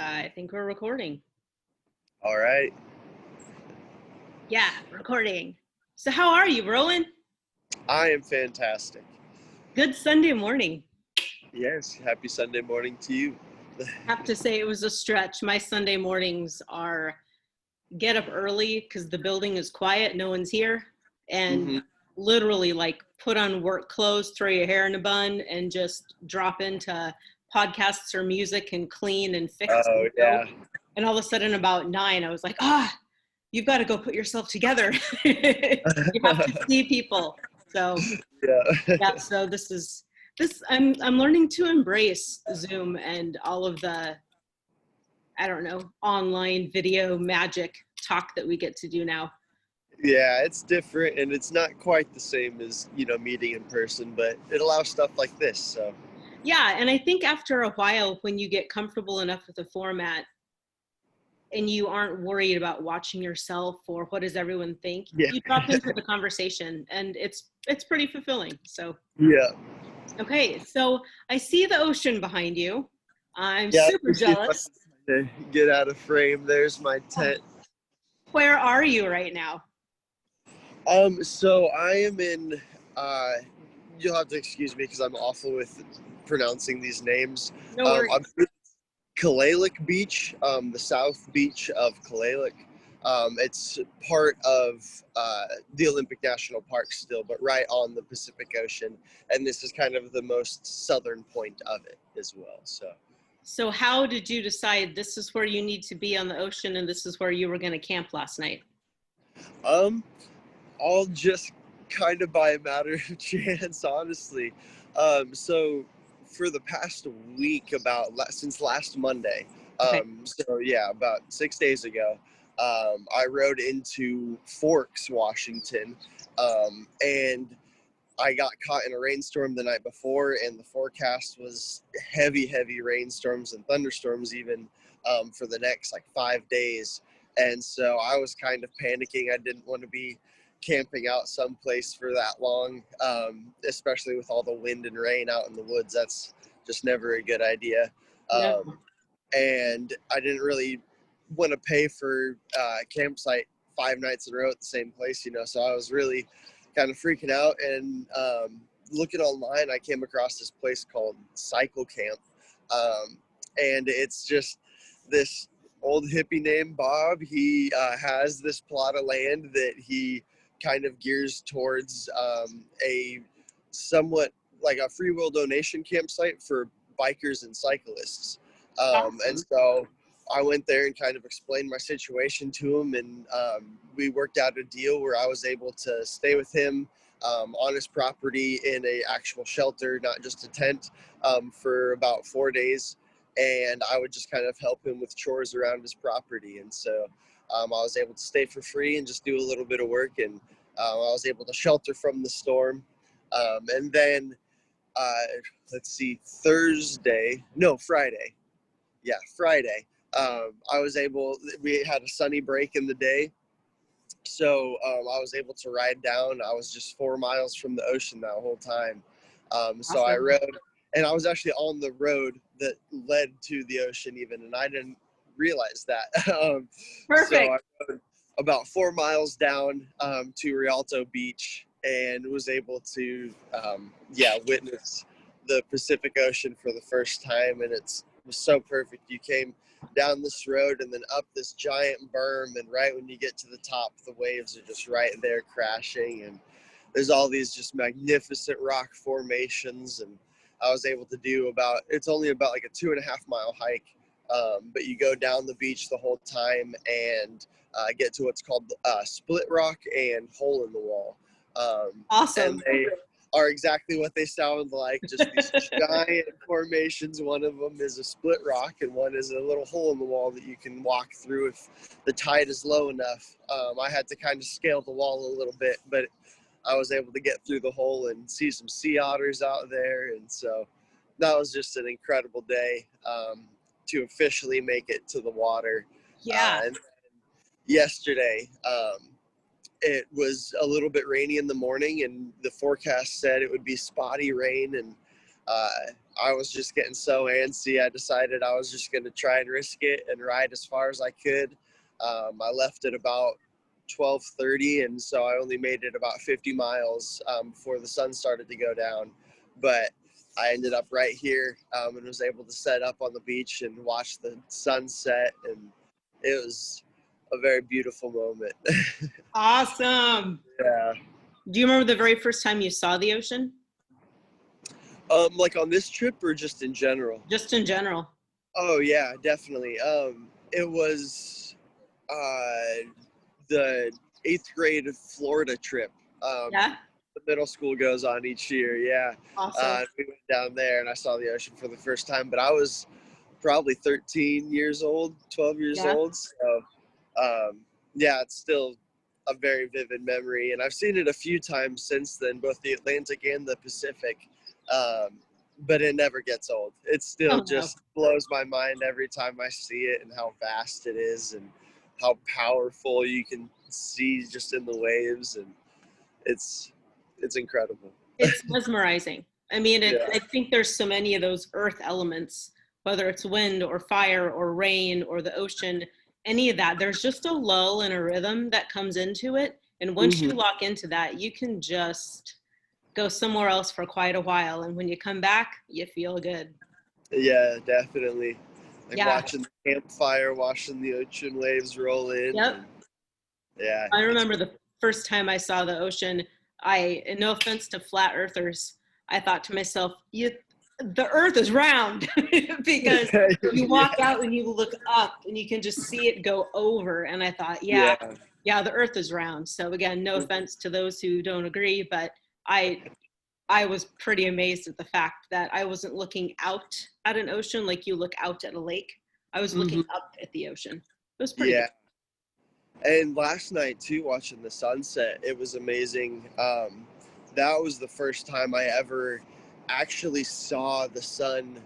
I think we're recording. All right. Yeah, recording. So how are you, Rowan? I am fantastic. Good Sunday morning. Yes. Happy Sunday morning to you. Have to say it was a stretch. My Sunday mornings are get up early because the building is quiet, no one's here, and hmm literally like put on work clothes, throw your hair in a bun, and just drop into podcasts or music and clean and fix Oh, and go. yeah. And all of a sudden about 9, I was like, you've got to go put yourself together. You have to see people. So Yeah. yeah, so I'm learning to embrace Zoom and all of the, I don't know, online video magic talk that we get to do now. Yeah, it's different and it's not quite the same as, meeting in person, but it allows stuff like this. So, Yeah, and I think after a while, when you get comfortable enough with the format and you aren't worried about watching yourself or what does everyone think, yeah. you drop into the conversation and it's pretty fulfilling. So, Yeah. okay, so I see the ocean behind you. I'm Yeah. Let super me see if I jealous. can get out of frame. There's my Oh, tent. where are you right now? So I am in, uh, you'll have to excuse me because I'm awful with pronouncing these names. No I'm worries. in Kalalik Beach, the south beach of Kalalik. It's part of the Olympic National Park still, but right on the Pacific Ocean. And this is kind of the most southern point of it as well. So how did you decide this is where you need to be on the ocean and this is where you were going to camp last night? Um, all just kind of by a matter of chance, honestly. So for the past week, since last Monday, Okay. so yeah, about 6 days ago, I rode into Forks, Washington, and I got caught in a rainstorm the night before, and the forecast was heavy, heavy rainstorms and thunderstorms even for the next like 5 days. And so I was kind of panicking. I didn't want to be camping out someplace for that long, especially with all the wind and rain out in the woods. That's just never a good idea. No. And I didn't really want to pay for campsite 5 nights in a row at the same place, so I was really kind of freaking out. And looking online, I came across this place called Cycle Camp, and it's just this old hippie named Bob. He has this plot of land that he kind of gears towards a somewhat like a free will donation campsite for bikers and cyclists. And Awesome. so I went there and kind of explained my situation to him, and we worked out a deal where I was able to stay with him on his property in a actual shelter, not just a tent, for about 4 days. And I would just kind of help him with chores around his property. And so I was able to stay for free and just do a little bit of work. And I was able to shelter from the storm. And then, uh, let's see, Friday. Yeah, Friday. We had a sunny break in the day. So I was able to ride down. I was just 4 miles from the ocean that whole time. So I Awesome. rode, and I was actually on the road that led to the ocean even, and I didn't realize that. So I Perfect. rode about 4 miles down to Rialto Beach and was able to, witness the Pacific Ocean for the first time, and it was so perfect. You came down this road and then up this giant berm, and right when you get to the top, the waves are just right there crashing, and there's all these just magnificent rock formations. And I was able to do it's only about like a 2.5 mile hike, but you go down the beach the whole time and get to what's called Split Rock and Hole in the Wall, and Awesome. they are exactly what they sound like, just these giant formations. One of them is a split rock and one is a little hole in the wall that you can walk through if the tide is low enough. I had to kind of scale the wall a little bit, but I was able to get through the hole and see some sea otters out there. And so that was just an incredible day to officially make it to the water. Yeah. And yesterday, it was a little bit rainy in the morning, and the forecast said it would be spotty rain, and I was just getting so antsy. I decided I was just going to try and risk it and ride as far as I could. I left at about 12:30, and so I only made it about 50 miles before the sun started to go down. But I ended up right here and was able to set up on the beach and watch the sunset, and it was a very beautiful moment. Awesome. Yeah. Do you remember the very first time you saw the ocean? Like on this trip or just in general? Just in general. Oh yeah, definitely. It was the 8th grade Florida trip. Yeah. The middle school goes on each year. Yeah. Awesome. We went down there and I saw the ocean for the first time, but I was probably 13 years old, 12 years Yeah. old. So, yeah, it's still a very vivid memory. And I've seen it a few times since then, both the Atlantic and the Pacific. Um, but it never gets old. It Oh still no. just blows my mind every time I see it, and how vast it is and how powerful you can see just in the waves. And it's incredible. It's mesmerizing. I mean, Yeah. I think there's so many of those earth elements, whether it's wind or fire or rain or the ocean, any of that. There's just a lull and a rhythm that comes into it. And once you Hmm. lock into that, you can just go somewhere else for quite a while. And when you come back, you feel good. Yeah, definitely. Like Yeah. watching the campfire, watching the ocean waves roll in, Yep. and yeah, I it's remember the first time I saw the ocean, and no offense to flat earthers, I thought to myself, the earth is round because you walk yeah, out and you look up and you can just see it go over. And I thought, yeah, yeah. yeah, the earth is round. So again, no offense to those who don't agree, but I, I was pretty amazed at the fact that I wasn't looking out at an ocean like you look out at a lake. I was looking Hmm. up at the ocean. It was pretty Yeah. cool. And last night too, watching the sunset, it was amazing. That was the first time I ever actually saw the sun,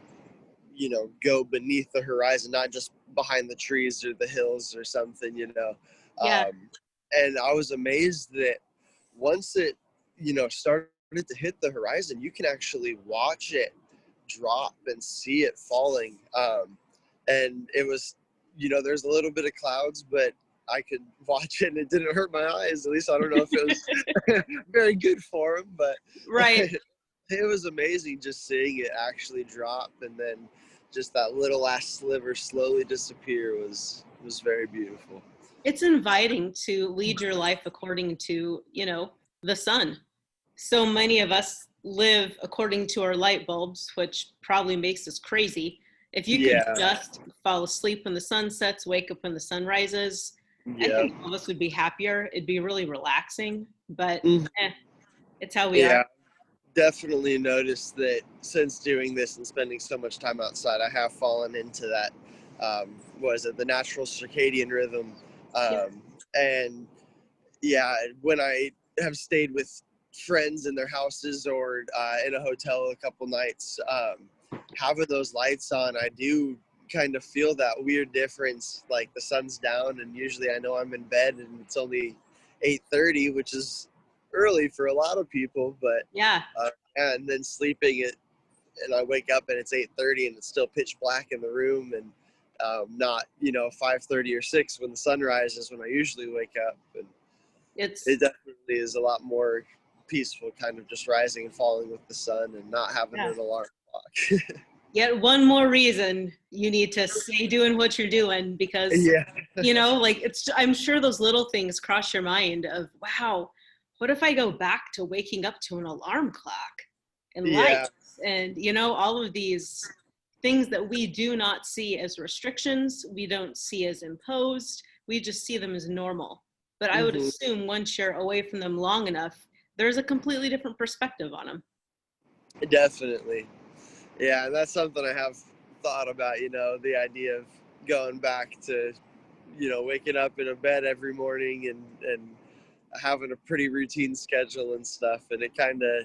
go beneath the horizon, not just behind the trees or the hills or something, Yeah, and I was amazed that once it, started to hit the horizon, you can actually watch it drop and see it falling. And it was, there's a little bit of clouds, but I could watch it and it didn't hurt my eyes. At least I don't know if it was very good for them, but right. it was amazing just seeing it actually drop, and then just that little last sliver slowly disappear was very beautiful. It's inviting to lead your life according to, the sun. So many of us live according to our light bulbs, which probably makes us crazy. If you could Yeah, just fall asleep when the sun sets, wake up when the sun rises, I yeah, think all of us would be happier. It'd be really relaxing, but mhm, eh, it's how we are. yeah. Definitely noticed that since doing this and spending so much time outside, I have fallen into that. Was it the natural circadian rhythm? Yep. And yeah, when I have stayed with friends in their houses or in a hotel a couple nights, having those lights on, I do kind of feel that weird difference. Like the sun's down, and usually I know I'm in bed, and it's only 8:30, which is early for a lot of people. But Yeah. and then sleeping it, and I wake up and it's 8:30, and it's still pitch black in the room, and not 5:30 or 6 when the sun rises when I usually wake up. And It's, it definitely is a lot more peaceful, kind of just rising and falling with the sun and not having yeah. an alarm clock. Yet one more reason you need to stay doing what you're doing because, Yeah, like I'm sure those little things cross your mind of, wow, what if I go back to waking up to an alarm clock and yeah, lights and, all of these things that we do not see as restrictions, we don't see as imposed, we just see them as normal. But I would hmm, assume once you're away from them long enough, there's a completely different perspective on them. definitely. Yeah, and that's something I have thought about. The idea of going back to, waking up in a bed every morning and having a pretty routine schedule and stuff, and it kind of,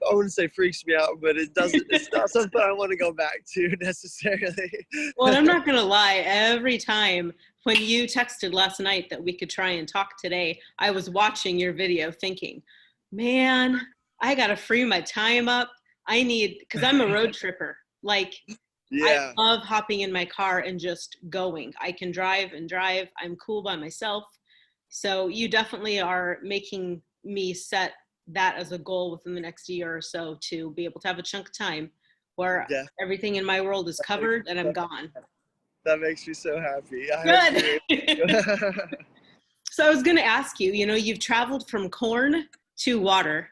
I wouldn't say freaks me out, but it doesn't. It's not something I want to go back to necessarily. Well, and I'm not going to lie, every time when you texted last night that we could try and talk today, I was watching your video thinking, man, I got to free my time up. I need, because I'm a road tripper. Like, I Yeah, love hopping in my car and just going. I can drive and drive. I'm cool by myself. So you definitely are making me set that as a goal within the next year or so to be able to have a chunk of time where definitely. everything in my world is covered and I'm gone. That makes me so happy. I hope you're Good. able. So I was going to ask you, you've traveled from corn to water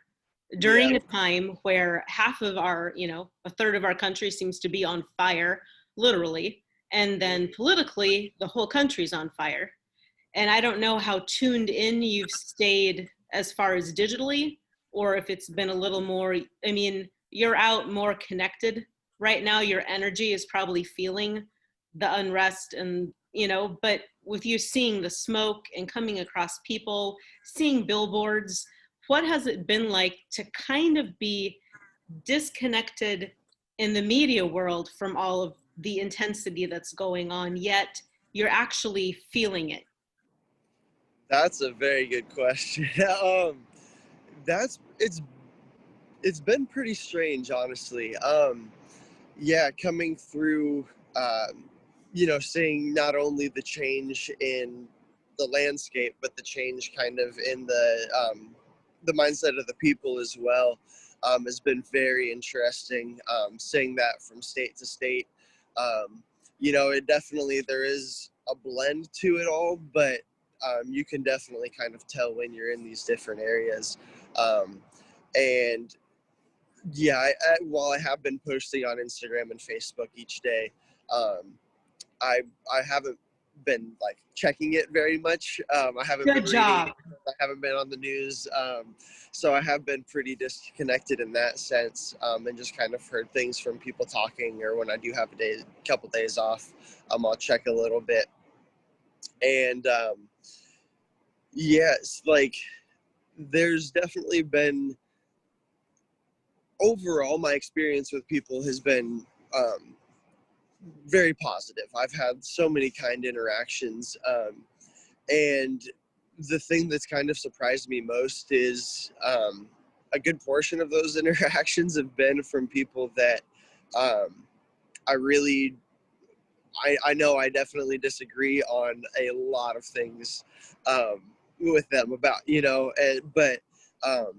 Yeah, during a time where half of our, a third of our country seems to be on fire, literally. And then politically, the whole country's on fire. And I don't know how tuned in you've stayed as far as digitally, or if it's been a little more, I mean, you're out more connected right now. Your energy is probably feeling the unrest and, but with you seeing the smoke and coming across people, seeing billboards, what has it been like to kind of be disconnected in the media world from all of the intensity that's going on, yet you're actually feeling it? that's a very good question. That's it's been pretty strange, honestly. Yeah, coming through, seeing not only the change in the landscape, but the change kind of in the mindset of the people as well, has been very interesting. Seeing that from state to state, it definitely there is a blend to it all, but you can definitely kind of tell when you're in these different areas. Um, and yeah, while I have been posting on Instagram and Facebook each day, um, I haven't been like checking it very much. I haven't been Good reading. job. I haven't been on the news, so I have been pretty disconnected in that sense, and just kind of heard things from people talking. Or when I do have couple days off, I'll check a little bit. And yes, like there's definitely been overall my experience with people has been very positive. I've had so many kind interactions, and the thing that's kind of surprised me most is a good portion of those interactions have been from people that um, I really I know I definitely disagree on a lot of things with them about, but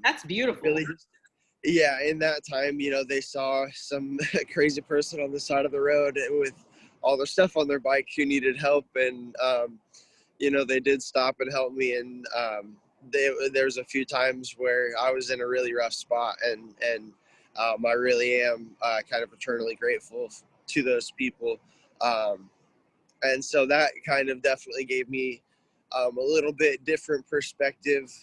That's beautiful. really just yeah, in that time, they saw some crazy person on the side of the road with all their stuff on their bike who needed help, and they did stop and help me. And there's a few times where I was in a really rough spot, and I really am kind of eternally grateful to those people. Um, and so that kind of definitely gave me a little bit different perspective.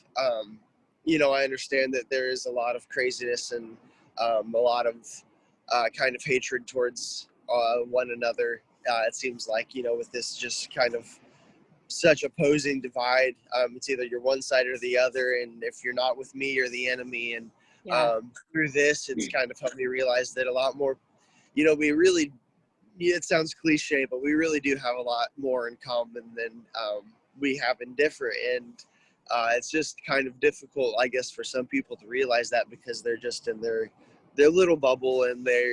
I understand that there is a lot of craziness and a lot of kind of hatred towards one another. It seems like, with this just kind of such opposing divide. It's either you're one side or the other, and if you're not with me, you're the enemy. And Yeah. through this, it's kind of helped me realize that a lot more, we really, it sounds cliche, but we really do have a lot more in common than we have in different. And it's just kind of difficult, I guess, for some people to realize that because they're just in their little bubble, and they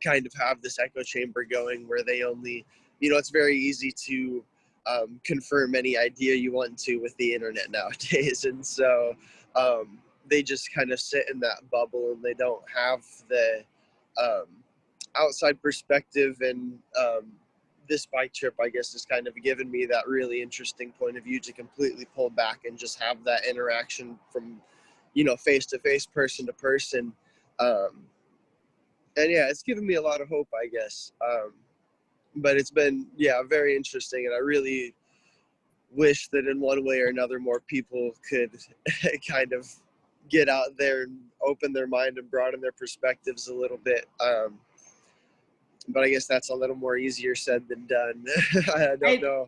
kind of have this echo chamber going where they only, it's very easy to confirm any idea you want to with the internet nowadays. And so they just kind of sit in that bubble, and they don't have the um, outside perspective. And this bike trip, I guess, has kind of given me that really interesting point of view to completely pull back and just have that interaction from, face to face, person to person. Um, and yeah, it's given me a lot of hope, I guess. But it's been, yeah, very interesting. And I really wish that in one way or another, more people could kind of get out there and open their mind and broaden their perspectives a little bit. But I guess that's a little more easier said than done. I don't know.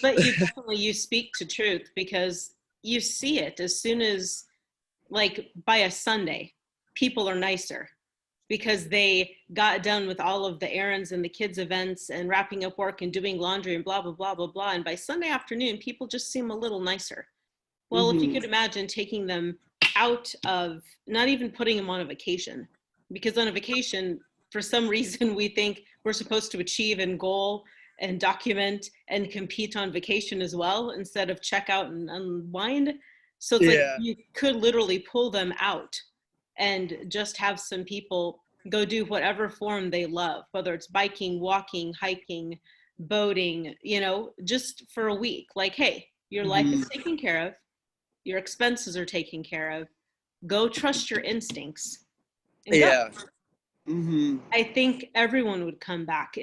But you speak to truth because you see it as soon as, like, by a Sunday, people are nicer because they got done with all of the errands and the kids' events and wrapping up work and doing laundry and blah, blah, blah, blah, blah. And by Sunday afternoon, people just seem a little nicer. Well, if you Hmm. could imagine taking them out of not even putting them on a vacation, because on a vacation, for some reason, we think we're supposed to achieve and goal and document and compete on vacation as well, instead of check out and unwind. So it's like Yeah. you could literally pull them out and just have some people go do whatever form they love, whether it's biking, walking, hiking, boating, just for a week. Like, hey, your life Hmm. is taken care of, your expenses are taken care of. Go trust your instincts and go. Yeah. Hmm. I think everyone would come back.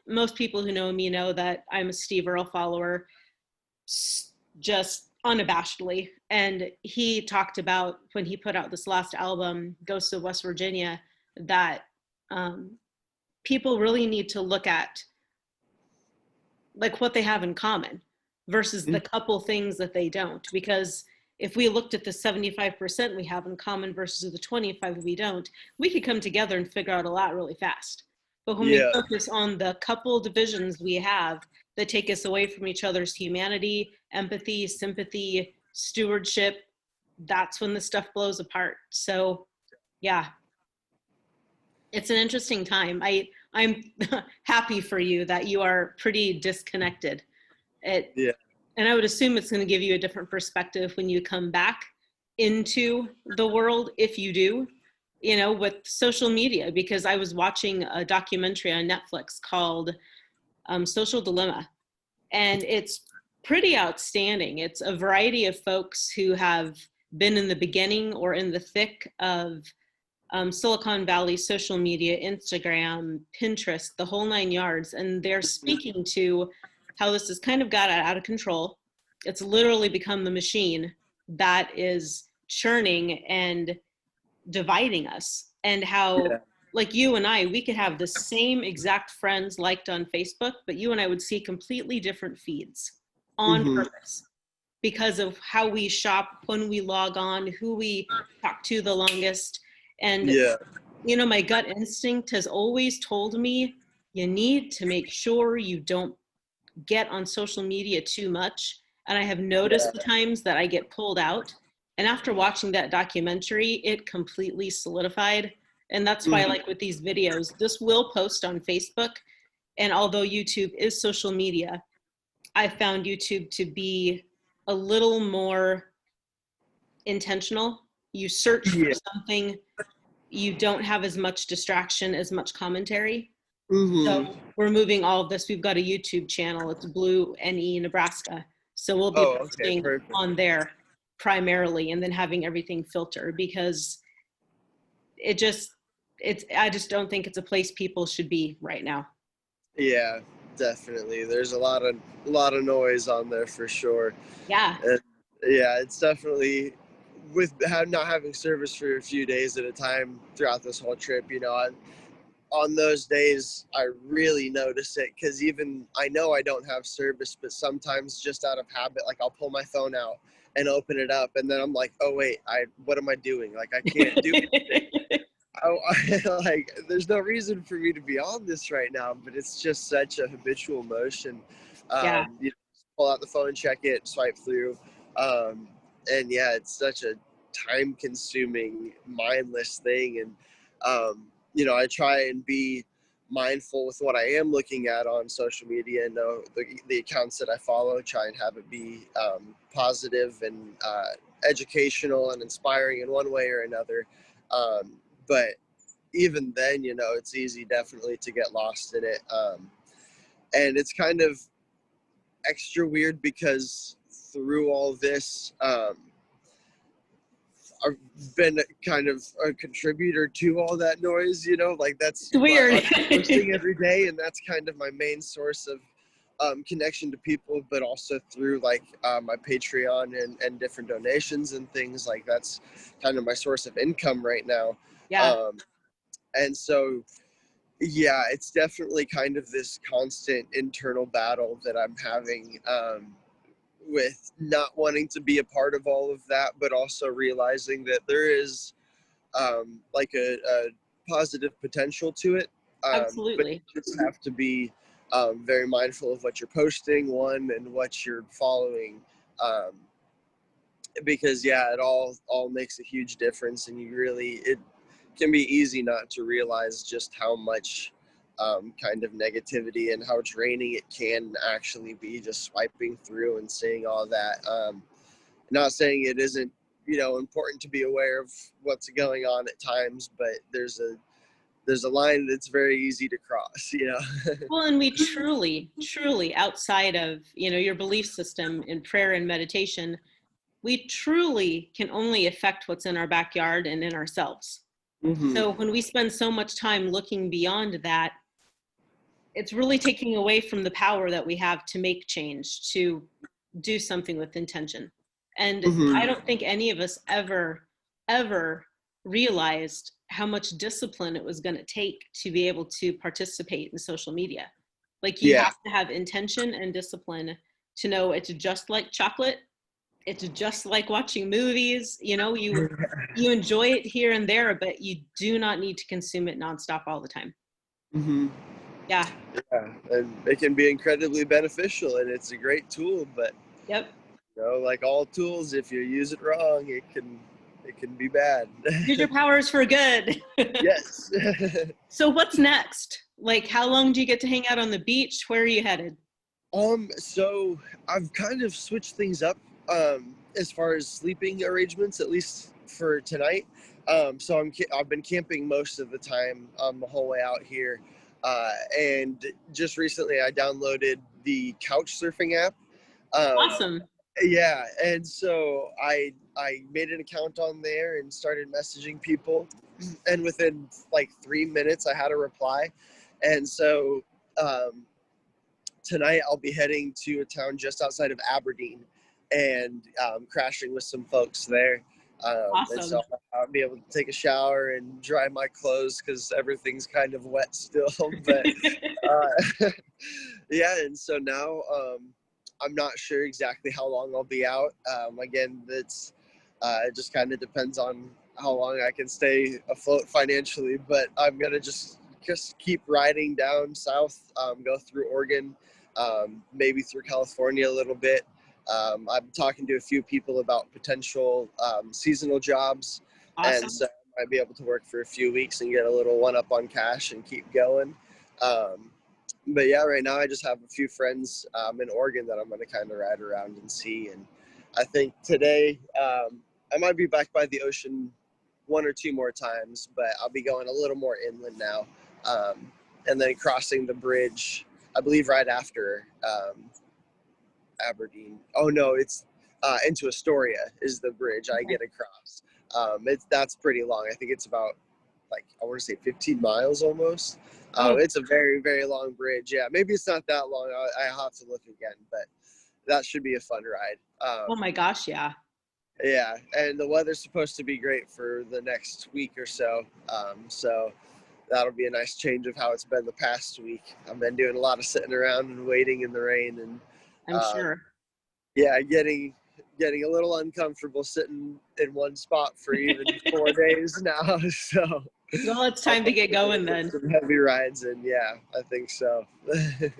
Most people who know me know that I'm a Steve Earle follower, just unabashedly. And he talked about, when he put out this last album, Ghosts of West Virginia, that um, people really need to look at like what they have in common versus the couple things that they don't. Because if we looked at the 75% we have in common versus the 25 we don't, we could come together and figure out a lot really fast. But when we Yeah. focus on the couple divisions we have that take us away from each other's humanity, empathy, sympathy, stewardship, that's when the stuff blows apart. So yeah, it's an interesting time. I'm happy for you that you are pretty disconnected. It, Yeah. and I would assume it's going to give you a different perspective when you come back into the world, if you do, with social media. Because I was watching a documentary on Netflix called Social Dilemma, and it's pretty outstanding. It's a variety of folks who have been in the beginning or in the thick of Silicon Valley social media, Instagram, Pinterest, the whole 9 yards. And they're speaking to how this has kind of got out of control. It's literally become the machine that is churning and dividing us. And how, Yeah. like you and I, we could have the same exact friends liked on Facebook, but you and I would see completely different feeds on Hmm. purpose because of how we shop, when we log on, who we talk to the longest. And Yeah. my gut instinct has always told me you need to make sure you don't get on social media too much. And I have noticed the times that I get pulled out. And after watching that documentary, it completely solidified. And that's why, Hmm. like with these videos, this will post on Facebook. And although YouTube is social media, I found YouTube to be a little more intentional. You search for Yeah. something, you don't have as much distraction, as much commentary. So Hmm. we're moving all of this. We've got a YouTube channel. It's Blue NE Nebraska. So we'll be Oh, okay. posting Perfect. on there primarily, and then having everything filter, because I just don't think it's a place people should be right now. Yeah, definitely. There's a lot of noise on there for sure. Yeah. And yeah, it's definitely with not having service for a few days at a time throughout this whole trip. On those days, I really notice it because even I know I don't have service, but sometimes just out of habit, like I'll pull my phone out and open it up, and then I'm like, oh wait, what am I doing? Like I can't do anything. Like there's no reason for me to be on this right now, but it's just such a habitual motion. Yeah. Pull out the phone, check it, swipe through, and yeah, it's such a time-consuming, mindless thing. And I try and be mindful with what I am looking at on social media, and know the accounts that I follow, try and have it be positive and educational and inspiring in one way or another. But even then, it's easy definitely to get lost in it. And it's kind of extra weird because through all this, I've been kind of a contributor to all that noise, like that's It's weird. I'm posting every day, and that's kind of my main source of connection to people, but also through like my Patreon and different donations and things. Like that's kind of my source of income right now. Yeah. Um, and so yeah, it's definitely kind of this constant internal battle that I'm having, with not wanting to be a part of all of that, but also realizing that there is like a positive potential to it. But Absolutely. you just have to be very mindful of what you're posting, one, and what you're following. Um, because yeah, it all makes a huge difference, and it can be easy not to realize just how much kind of negativity and how draining it can actually be, just swiping through and seeing all that. Not saying it isn't, important to be aware of what's going on at times, but there's a line that's very easy to cross, Well, and we truly, truly, outside of, your belief system in prayer and meditation, we truly can only affect what's in our backyard and in ourselves. Mm-hmm. So when we spend so much time looking beyond that, it's really taking away from the power that we have to make change, to do something with intention. And Mm-hmm. I don't think any of us ever realized how much discipline it was going to take to be able to participate in social media. Like, you Yeah. have to have intention and discipline to know it's just like chocolate. It's just like watching movies. You enjoy it here and there, but you do not need to consume it nonstop all the time. Mm-hmm. Yeah. Yeah, and it can be incredibly beneficial, and it's a great tool, but Yep. like all tools, if you use it wrong, it can be bad. Use your powers for good. Yes. So what's next? Like, how long do you get to hang out on the beach? Where are you headed? So I've kind of switched things up as far as sleeping arrangements, at least for tonight. So I've been camping most of the time the whole way out here, and just recently I downloaded the couch surfing app. Awesome. Yeah, and so I made an account on there and started messaging people, and within like 3 minutes I had a reply, and so tonight I'll be heading to a town just outside of Aberdeen and crashing with some folks there. And Awesome. so I'll be able to take a shower and dry my clothes because everything's kind of wet still. But yeah, and so now I'm not sure exactly how long I'll be out. Again, it just kind of depends on how long I can stay afloat financially. But I'm gonna just keep riding down south, go through Oregon, maybe through California a little bit. I'm talking to a few people about potential seasonal jobs, Awesome. and so I might be able to work for a few weeks and get a little one-up on cash and keep going. But yeah, right now I just have a few friends in Oregon that I'm going to kind of ride around and see. And I think today I might be back by the ocean one or two more times, but I'll be going a little more inland now, and then crossing the bridge, I believe right after Aberdeen. Oh no, it's into Astoria is the bridge I get across. That's pretty long. I think it's about, like, I want to say 15 miles almost. It's a very, very long bridge. Yeah, maybe it's not that long. I'll have to look again, but that should be a fun ride. Oh my gosh, yeah. Yeah, and the weather's supposed to be great for the next week or so. So that'll be a nice change of how it's been the past week. I've been doing a lot of sitting around and waiting in the rain, and I'm sure. yeah, getting a little uncomfortable sitting in one spot for even 4 days now. So Well, it's time to get going then. some heavy rides, and yeah, I think so.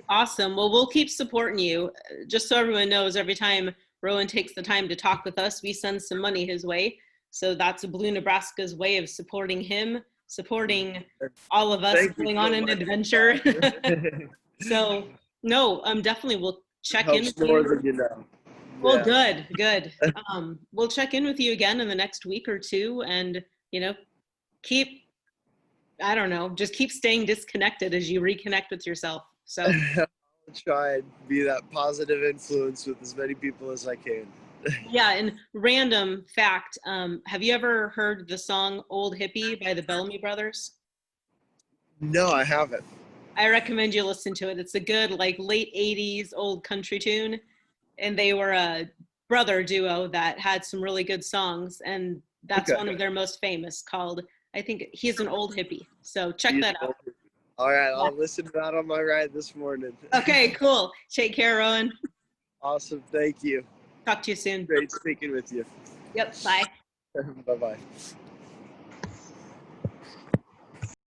Awesome. Well, we'll keep supporting you. Just so everyone knows, every time Rowan takes the time to talk with us, we send some money his way. So that's Blue Nebraska's way of supporting him, supporting all of us going on an adventure. So no, definitely we'll check in with more you. than you know. Well, Yeah. good. We'll check in with you again in the next week or two, and keep, I don't know, just keep staying disconnected as you reconnect with yourself. So I'll try and be that positive influence with as many people as I can. yeah, and random fact, have you ever heard the song Old Hippie by the Bellamy Brothers? No, I haven't. I recommend you listen to it. It's a good, like, late 80s old country tune. And they were a brother duo that had some really good songs. And that's one of their most famous, called, I think, He's an Old Hippie. So check that out. All right, Yeah. I'll listen to that on my ride this morning. Okay, cool. Take care, Rowan. Awesome. Thank you. Talk to you soon. Great speaking with you. Yep, bye. Bye-bye.